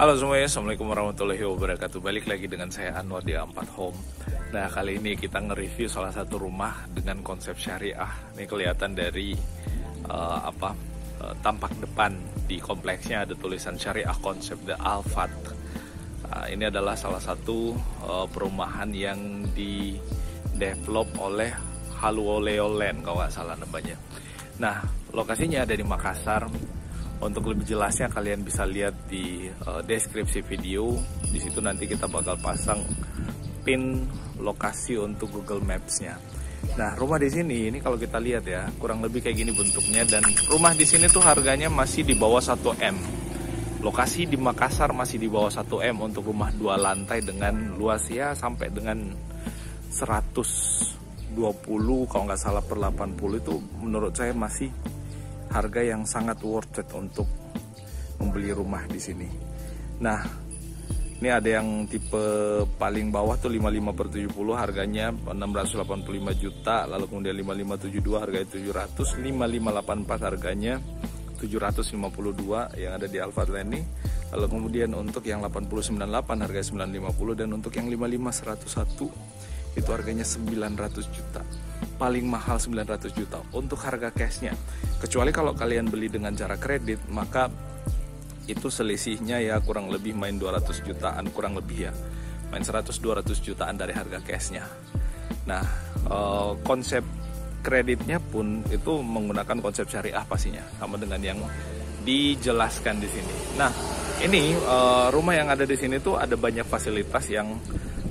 Halo semuanya, Assalamualaikum warahmatullahi wabarakatuh. Balik lagi dengan saya Anwar di A4 Home. Nah, kali ini kita nge-review salah satu rumah dengan konsep syariah. Ini kelihatan dari tampak depan di kompleksnya ada tulisan syariah konsep The Al-Fat. Ini adalah salah satu perumahan yang di-develop oleh Haluleo Land kalau nggak salah namanya. Nah, lokasinya ada di Makassar. Untuk lebih jelasnya kalian bisa lihat di deskripsi video. Di situ nanti kita bakal pasang pin lokasi untuk Google Maps-nya. Nah, rumah di sini ini kalau kita lihat ya, kurang lebih kayak gini bentuknya, dan rumah di sini tuh harganya masih di bawah 1 M. Lokasi di Makassar masih di bawah 1 M untuk rumah 2 lantai dengan luas ya sampai dengan 120 kalau nggak salah per 80. Itu menurut saya masih harga yang sangat worth it untuk membeli rumah di sini. Nah, ini ada yang tipe paling bawah tuh 55/70, harganya 685 juta, lalu kemudian 5572 harganya 700, 5584 harganya 752 yang ada di Al-Fat Land ini. Lalu kemudian untuk yang 8098 harganya 950, dan untuk yang 55101 itu harganya 900 juta. Paling mahal 900 juta untuk harga cashnya. Kecuali kalau kalian beli dengan cara kredit, maka itu selisihnya ya kurang lebih main 200 jutaan, kurang lebih ya. Main 100-200 jutaan dari harga cashnya. Nah, konsep kreditnya pun itu menggunakan konsep syariah pastinya, sama dengan yang dijelaskan di sini. Nah, ini rumah yang ada di sini tuh ada banyak fasilitas yang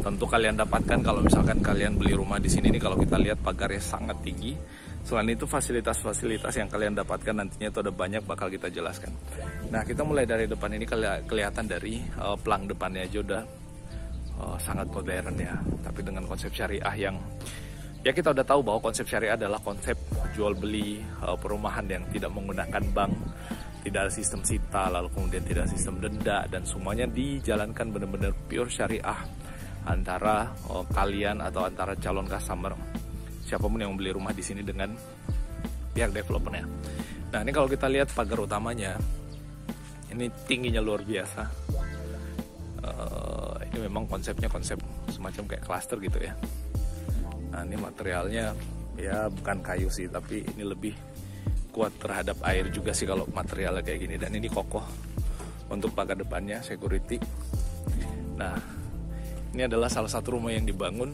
tentu kalian dapatkan kalau misalkan kalian beli rumah di sini. Ini kalau kita lihat pagarnya sangat tinggi. Selain itu fasilitas-fasilitas yang kalian dapatkan nantinya itu ada banyak, bakal kita jelaskan. Nah, kita mulai dari depan. Ini kelihatan dari pelang depannya aja udah sangat modern ya, tapi dengan konsep syariah yang ya kita udah tahu bahwa konsep syariah adalah konsep jual beli perumahan yang tidak menggunakan bank, tidak ada sistem sita, lalu kemudian tidak ada sistem denda, dan semuanya dijalankan benar-benar pure syariah antara kalian atau antara calon customer siapapun yang membeli rumah di sini dengan pihak developernya. Nah, ini kalau kita lihat pagar utamanya, ini tingginya luar biasa. Ini memang konsepnya konsep semacam kayak klaster gitu ya. Nah, ini materialnya ya bukan kayu sih, tapi ini lebih kuat terhadap air juga sih kalau materialnya kayak gini. Dan ini kokoh untuk pagar depannya, security. Nah, ini adalah salah satu rumah yang dibangun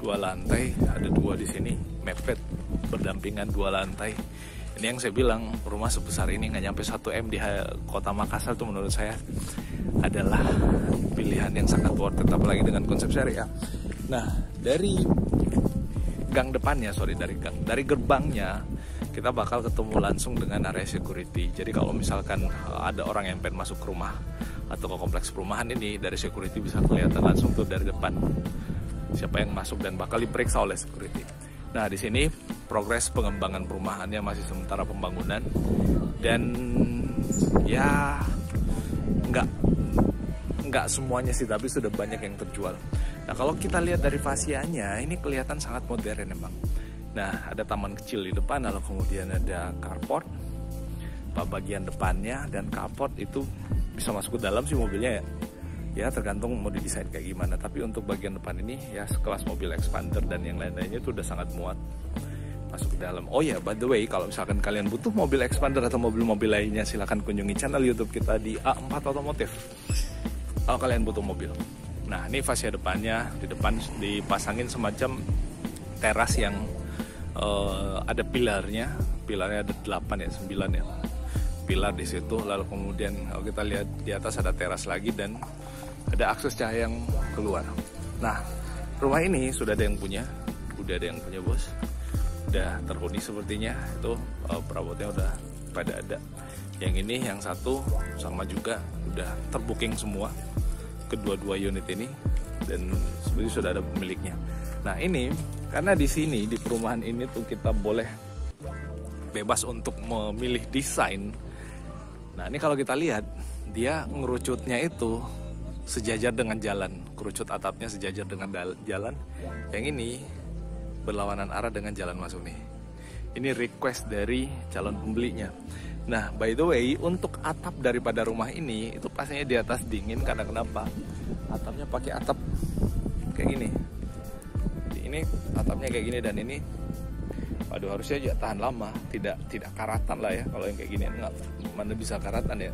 2 lantai, ada 2 di sini, mepet berdampingan 2 lantai. Ini yang saya bilang, rumah sebesar ini nggak nyampe 1 M di kota Makassar tuh menurut saya adalah pilihan yang sangat worth it, apalagi dengan konsep syariah. Nah, dari gang depannya, dari gerbangnya kita bakal ketemu langsung dengan area security. Jadi kalau misalkan ada orang yang pengen masuk ke rumah atau ke kompleks perumahan ini, dari security bisa kelihatan langsung tuh dari depan siapa yang masuk dan bakal diperiksa oleh security. Nah, di sini progres pengembangan perumahannya masih sementara pembangunan, dan ya nggak semuanya sih, tapi sudah banyak yang terjual. Nah, kalau kita lihat dari fasianya, ini kelihatan sangat modern emang. Nah, ada taman kecil di depan, lalu kemudian ada carport bagian depannya, dan carport itu bisa masuk ke dalam sih mobilnya ya. Ya tergantung mau didesain kayak gimana. Tapi untuk bagian depan ini ya sekelas mobil expander dan yang lain-lainnya itu udah sangat muat masuk ke dalam. Oh ya, by the way, kalau misalkan kalian butuh mobil expander atau mobil-mobil lainnya, silahkan kunjungi channel YouTube kita di A4 Otomotif kalau kalian butuh mobil. Nah, ini fascia depannya, di depan dipasangin semacam teras yang ada pilarnya ada 8 ya, 9 ya pilar di situ. Lalu kemudian kalau kita lihat di atas ada teras lagi dan ada akses cahaya yang keluar. Nah, rumah ini sudah ada yang punya, bos. Udah terhuni sepertinya, itu perabotnya udah pada ada. Yang ini, yang satu sama juga udah terbooking semua, kedua-dua unit ini, dan sebenarnya sudah ada pemiliknya. Nah, ini karena di sini di perumahan ini tuh kita boleh bebas untuk memilih desain. Nah, ini kalau kita lihat dia ngerucutnya itu sejajar dengan jalan, kerucut atapnya sejajar dengan jalan. Yang ini berlawanan arah dengan jalan masuk nih. Ini request dari calon pembelinya. Nah, by the way, untuk atap daripada rumah ini itu pastinya di atas dingin karena kenapa? Atapnya pakai atap kayak gini. Ini atapnya kayak gini dan ini, waduh, harusnya juga tahan lama, tidak karatan lah ya. Kalau yang kayak gini enggak, mana bisa karatan ya,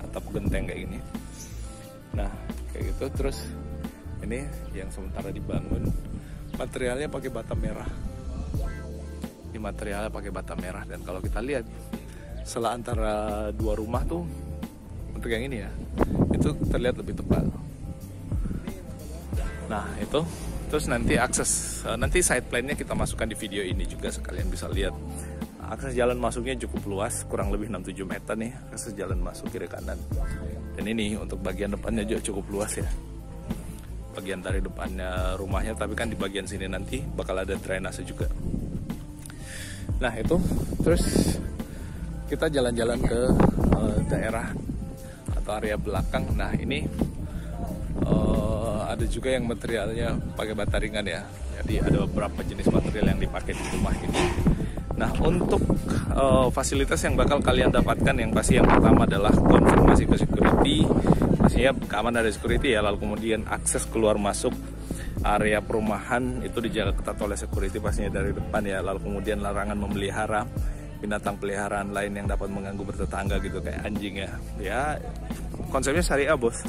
atap genteng kayak gini. Nah, kayak gitu. Terus ini yang sementara dibangun, materialnya pakai bata merah. Ini materialnya pakai bata merah, dan kalau kita lihat setelah antara dua rumah tuh untuk yang ini ya, itu terlihat lebih tebal. Nah itu, terus nanti akses, nanti side plan-nya kita masukkan di video ini juga, sekalian bisa lihat. Akses jalan masuknya cukup luas, kurang lebih 6-7 meter nih akses jalan masuk kiri kanan. Dan ini untuk bagian depannya juga cukup luas ya, bagian dari depannya rumahnya, tapi kan di bagian sini nanti bakal ada drainase juga. Nah itu, terus kita jalan-jalan ke daerah atau area belakang. Nah ini ada juga yang materialnya pakai bata ringan ya, jadi ada beberapa jenis material yang dipakai di rumah ini. Nah untuk fasilitas yang bakal kalian dapatkan, yang pasti yang pertama adalah konfirmasi ke security, pastinya keamanan dari security ya, lalu kemudian akses keluar masuk area perumahan itu dijaga ketat oleh security pastinya dari depan ya, lalu kemudian larangan memelihara binatang peliharaan lain yang dapat mengganggu bertetangga gitu, kayak anjing ya. Ya konsepnya syariah bos,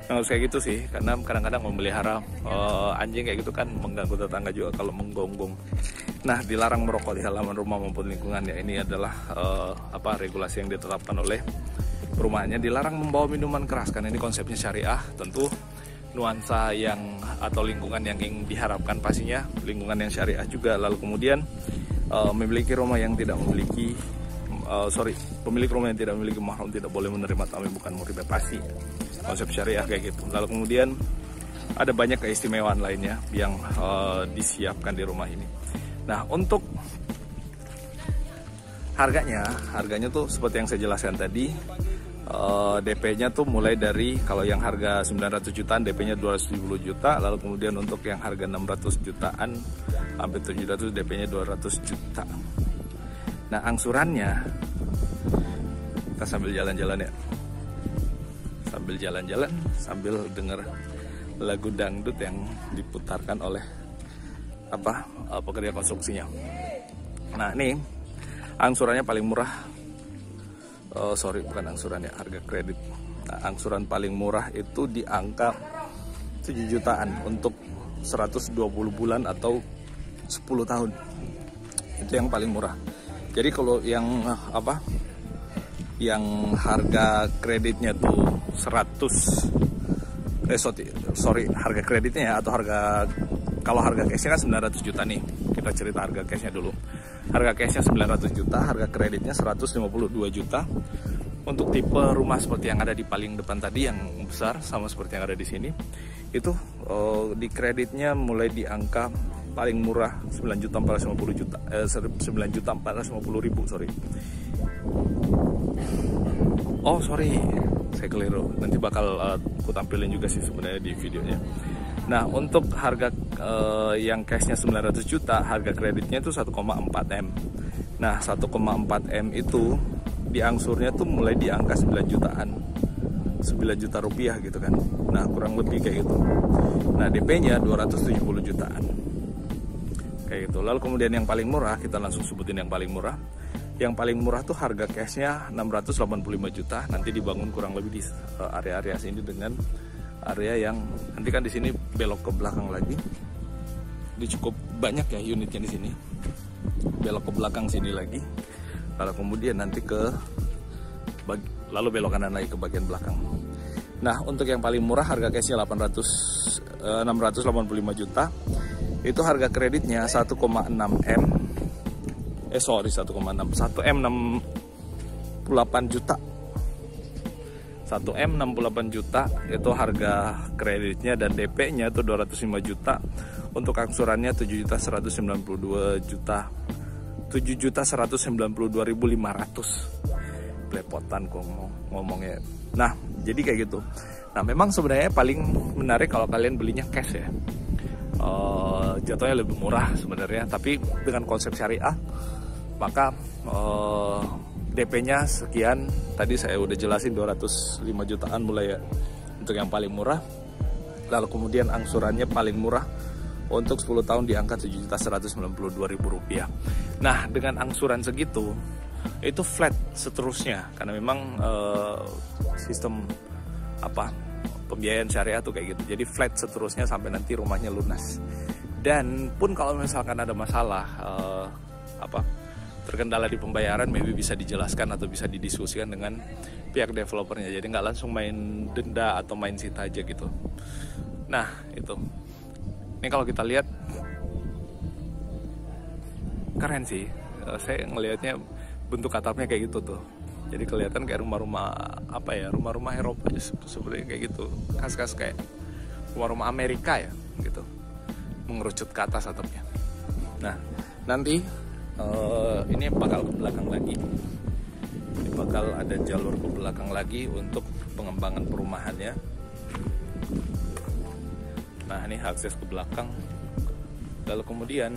harus kayak gitu sih, karena kadang-kadang memelihara anjing kayak gitu kan mengganggu tetangga juga kalau menggonggong. Nah dilarang merokok di halaman rumah maupun lingkungan ya, ini adalah regulasi yang ditetapkan oleh perumahannya. Dilarang membawa minuman keras karena ini konsepnya syariah, tentu nuansa yang atau lingkungan yang ingin diharapkan pastinya lingkungan yang syariah juga. Lalu kemudian memiliki rumah yang tidak memiliki pemilik rumah yang tidak memiliki mahram tidak boleh menerima tamu bukan murid, pasti konsep syariah kayak gitu. Lalu kemudian ada banyak keistimewaan lainnya yang disiapkan di rumah ini. Nah untuk harganya tuh seperti yang saya jelaskan tadi, DP-nya tuh mulai dari, kalau yang harga 900 jutaan DP-nya 270 juta, lalu kemudian untuk yang harga 600 jutaan hampir 700 DP-nya 200 juta. Nah angsurannya, kita sambil jalan-jalan ya, sambil denger lagu dangdut yang diputarkan oleh pekerja konstruksinya. Nah ini angsurannya paling murah, bukan angsurannya, harga kredit. Nah, angsuran paling murah itu di angka 7 jutaan untuk 120 bulan atau 10 tahun. Itu yang paling murah. Jadi kalau yang yang harga kreditnya tuh harga kreditnya ya, atau kalau harga cashnya kan 900 juta nih. Kita cerita harga cashnya dulu. Harga cashnya 900 juta, harga kreditnya 152 juta. Untuk tipe rumah seperti yang ada di paling depan tadi, yang besar sama seperti yang ada di sini, itu di kreditnya mulai di angka paling murah 9.450 juta, 9.450.000, sorry. Oh sorry, saya keliru. Nanti bakal aku tampilin juga sih sebenarnya di videonya. Nah untuk harga yang cashnya 900 juta, harga kreditnya itu 1,4 M. Nah 1,4 M itu diangsurnya tuh mulai di angka 9 jutaan, 9 juta rupiah gitu kan. Nah kurang lebih kayak gitu. Nah DP-nya 270 jutaan kayak gitu. Lalu kemudian yang paling murah, kita langsung sebutin yang paling murah. Yang paling murah tuh harga cashnya 685 juta. Nanti dibangun kurang lebih di area-area sini dengan area yang nanti kan di sini belok ke belakang lagi. Ini cukup banyak ya unitnya di sini. Belok ke belakang sini lagi. Lalu kemudian nanti lalu belok kanan lagi ke bagian belakang. Nah, untuk yang paling murah harga cashnya 685 juta. Itu harga kreditnya 1,6 M. 1 M 68 juta. 1 M 68 juta itu harga kreditnya, dan DP-nya itu 205 juta. Untuk angsurannya 7.192 juta. 7.192.500. Belepotan kok ngomongnya. Nah, jadi kayak gitu. Nah, memang sebenarnya paling menarik kalau kalian belinya cash ya. Jatuhnya lebih murah sebenarnya, tapi dengan konsep syariah maka DP-nya sekian. Tadi saya udah jelasin 205 jutaan mulai ya untuk yang paling murah. Lalu kemudian angsurannya paling murah untuk 10 tahun di angka Rp7.192.000. Nah, dengan angsuran segitu itu flat seterusnya karena memang sistem pembiayaan syariah tuh kayak gitu. Jadi flat seterusnya sampai nanti rumahnya lunas. Dan pun kalau misalkan ada masalah terkendala di pembayaran, maybe bisa dijelaskan atau bisa didiskusikan dengan pihak developernya. Jadi nggak langsung main denda atau main sita aja gitu. Nah itu, ini kalau kita lihat keren sih. Saya ngelihatnya bentuk atapnya kayak gitu tuh. Jadi kelihatan kayak rumah-rumah rumah-rumah Eropa seperti kayak gitu, khas-khas kayak rumah-rumah Amerika ya gitu, mengerucut ke atas atapnya. Nah nanti ini bakal ke belakang lagi. Ini bakal ada jalur ke belakang lagi untuk pengembangan perumahannya. Nah ini akses ke belakang. Lalu kemudian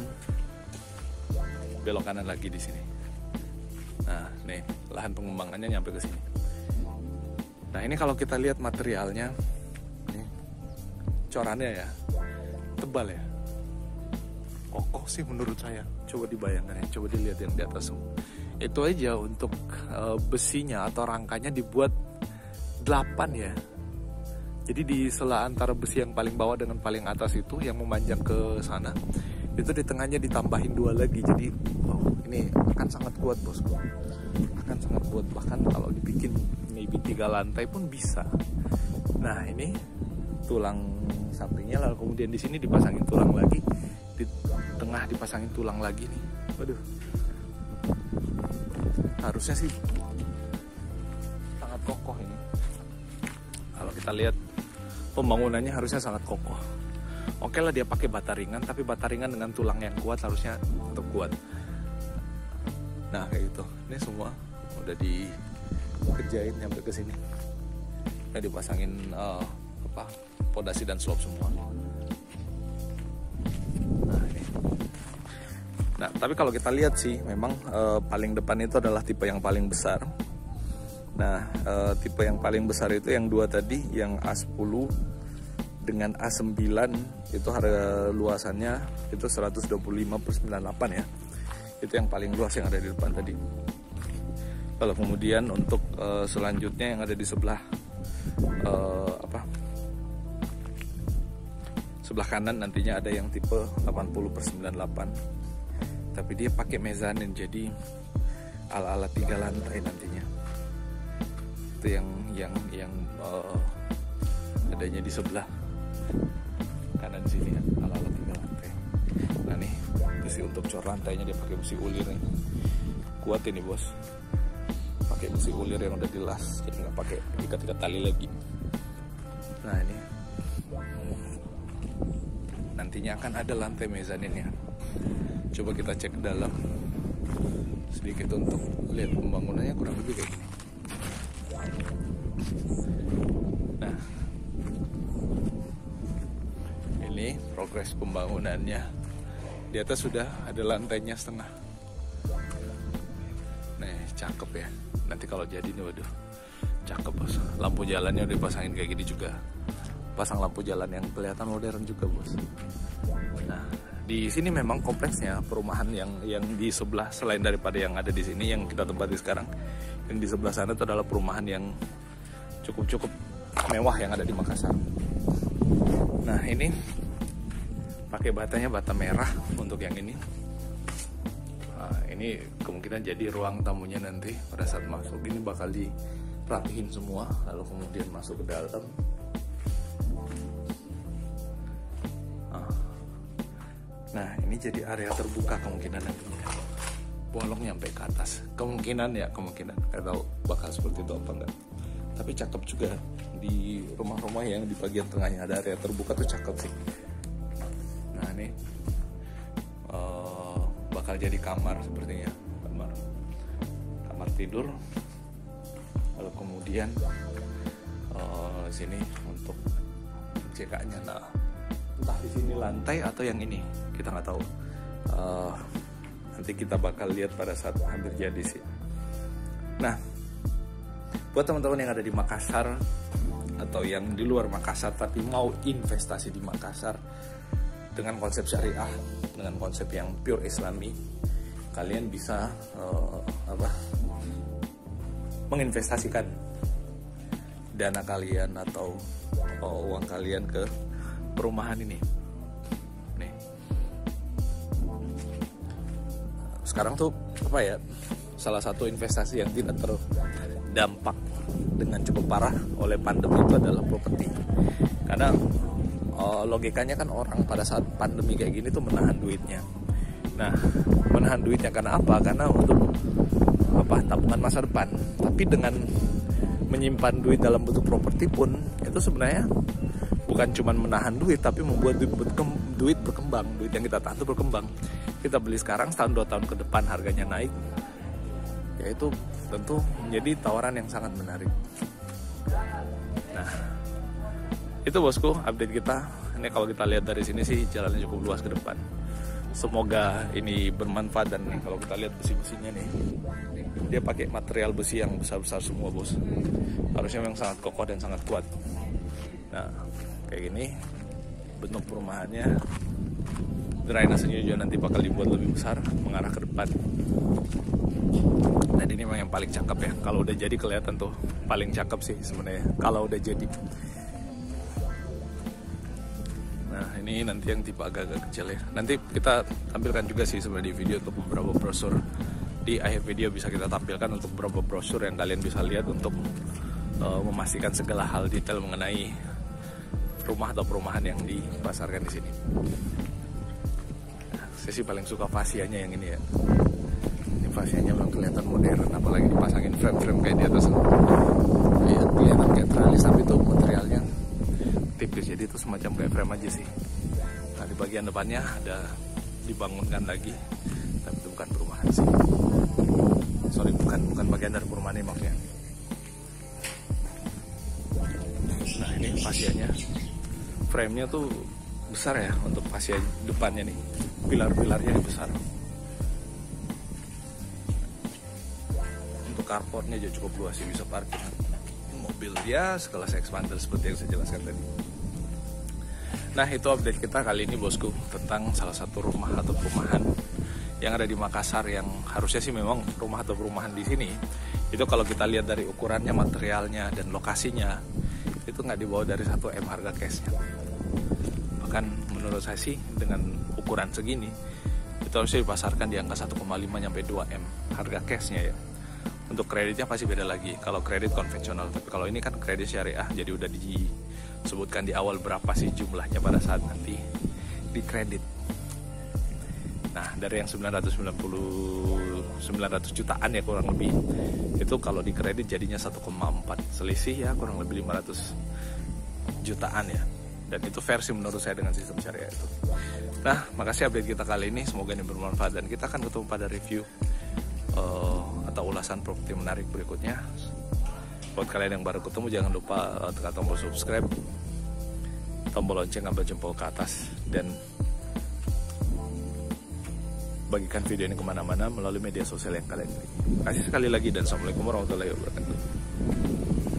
belok kanan lagi di sini. Nah nih lahan pengembangannya nyampe ke sini. Nah ini kalau kita lihat materialnya, nih, corannya ya tebal ya, kokoh sih menurut saya. Coba dibayangkan ya, coba dilihat yang di atas. Itu aja untuk besinya atau rangkanya dibuat 8 ya. Jadi di sela antara besi yang paling bawah dengan paling atas itu yang memanjang ke sana, itu di tengahnya ditambahin 2 lagi. Jadi ini akan sangat kuat bosku, akan sangat kuat. Bahkan kalau dibikin maybe 3 lantai pun bisa. Nah ini tulang sampingnya, lalu kemudian di sini dipasangin tulang lagi, di tengah dipasangin tulang lagi nih. Waduh, harusnya sih sangat kokoh ini. Kalau kita lihat pembangunannya harusnya sangat kokoh. Oke lah dia pakai bata ringan, tapi bata ringan dengan tulang yang kuat harusnya tetap kuat. Nah kayak gitu. Ini semua udah dikerjain sampai ke sini. Udah dipasangin pondasi dan slop semua. Nah, tapi kalau kita lihat sih, memang paling depan itu adalah tipe yang paling besar. Nah, tipe yang paling besar itu yang 2 tadi, yang A10 dengan A9 itu harga luasannya itu 125/98 ya. Itu yang paling luas yang ada di depan tadi. Kalau kemudian untuk selanjutnya yang ada di sebelah sebelah kanan nantinya ada yang tipe 80/98. Tapi dia pakai mezanin, jadi ala-ala 3 lantai nantinya. Itu yang adanya di sebelah kanan sini ya, ala-ala 3 lantai. Nah nih besi untuk cor lantainya dia pakai besi ulir nih. Kuat ini bos. Pakai besi ulir yang udah dilas, jadi nggak pakai ikat-ikat tali lagi. Nah ini nantinya akan ada lantai mezaninnya. Coba kita cek ke dalam sedikit untuk lihat pembangunannya kurang lebih kayak gini. Nah, ini progres pembangunannya. Di atas sudah ada lantainya setengah. Nih, cakep ya. Nanti kalau jadi nih, waduh, cakep bos. Lampu jalannya udah dipasangin kayak gini juga. Pasang lampu jalan yang kelihatan modern juga bos. Nah, di sini memang kompleksnya perumahan yang di sebelah, selain daripada yang ada di sini yang kita tempati sekarang, yang di sebelah sana itu adalah perumahan yang cukup mewah yang ada di Makassar. Nah ini pakai batanya bata merah untuk yang ini. Nah, ini kemungkinan jadi ruang tamunya nanti pada saat masuk. Ini bakal dirapihin semua lalu kemudian masuk ke dalam. Nah ini jadi area terbuka kemungkinan nantinya, bolong nyampe ke atas, kemungkinan, nggak tahu bakal seperti itu apa enggak. Tapi cakep juga di rumah-rumah yang di bagian tengahnya ada area terbuka tuh cakep sih. Nah ini bakal jadi kamar sepertinya, kamar tidur. Lalu kemudian sini untuk CK-nya. Nah entah di sini lantai atau yang ini kita nggak tahu. Nanti kita bakal lihat pada saat hampir jadi sih. Nah, buat teman-teman yang ada di Makassar atau yang di luar Makassar tapi mau investasi di Makassar dengan konsep syariah, dengan konsep yang pure Islami, kalian bisa menginvestasikan dana kalian atau uang kalian ke perumahan ini. Nih, sekarang tuh salah satu investasi yang tidak terdampak dengan cukup parah oleh pandemi itu adalah properti. Karena logikanya kan orang pada saat pandemi kayak gini tuh menahan duitnya. Nah, menahan duitnya karena apa? Karena untuk tabungan masa depan. Tapi dengan menyimpan duit dalam bentuk properti pun itu sebenarnya bukan cuma menahan duit, tapi membuat duit berkembang. Duit yang kita tahan itu berkembang. Kita beli sekarang, setahun 2 tahun ke depan harganya naik, ya itu tentu menjadi tawaran yang sangat menarik. Nah, itu bosku update kita. Ini kalau kita lihat dari sini sih jalannya cukup luas ke depan. Semoga ini bermanfaat. Dan nih, kalau kita lihat besi-besinya nih, dia pakai material besi yang besar-besar semua bos. Harusnya memang sangat kokoh dan sangat kuat. Nah, kayak gini bentuk perumahannya. Drainasenya juga nanti bakal dibuat lebih besar mengarah ke depan. Dan ini memang yang paling cakep ya. Kalau udah jadi kelihatan tuh paling cakep sih sebenarnya kalau udah jadi. Nah, ini nanti yang tipe agak-agak kecil ya. Nanti kita tampilkan juga sih sebenarnya di video untuk beberapa brosur. Di akhir video bisa kita tampilkan untuk beberapa brosur yang kalian bisa lihat untuk memastikan segala hal detail mengenai rumah atau perumahan yang dipasarkan di sini. Nah, saya sih paling suka fasianya yang ini ya. Ini fasianya memang kelihatan modern, apalagi dipasangin frame-frame kayak di atas. Ya, kelihatan kayak teralis, tapi itu materialnya tipis, jadi itu semacam kayak frame aja sih. Nah, di bagian depannya ada dibangunkan lagi, tapi itu bukan perumahan sih. Sorry, bukan bagian dari perumahan ini maksudnya. Nah, ini fasianya, frame-nya tuh besar ya untuk fasia depannya nih. Pilar-pilarnya besar. Untuk carportnya juga cukup luas sih, bisa parkir mobil ya sekelas expander seperti yang saya jelaskan tadi. Nah, itu update kita kali ini bosku tentang salah satu rumah atau perumahan yang ada di Makassar, yang harusnya sih memang rumah atau perumahan di sini itu kalau kita lihat dari ukurannya, materialnya, dan lokasinya itu nggak di bawah dari 1 M harga cashnya. Bahkan menurut saya sih dengan ukuran segini itu harusnya dipasarkan di angka 1,5 sampai 2 M harga cashnya ya. Untuk kreditnya pasti beda lagi kalau kredit konvensional, tapi kalau ini kan kredit syariah, jadi udah disebutkan di awal berapa sih jumlahnya pada saat nanti dikredit. Nah, dari yang 900 jutaan ya kurang lebih, itu kalau dikredit jadinya 1,4, selisih ya kurang lebih 500 jutaan ya. Dan itu versi menurut saya dengan sistem syariah itu. Nah, makasih update kita kali ini, semoga ini bermanfaat, dan kita akan ketemu pada review atau ulasan properti menarik berikutnya. Buat kalian yang baru ketemu, jangan lupa tekan tombol subscribe, tombol lonceng, ambil jempol ke atas, dan bagikan video ini kemana-mana melalui media sosial yang kalian miliki. Terima kasih sekali lagi, dan assalamualaikum warahmatullahi wabarakatuh.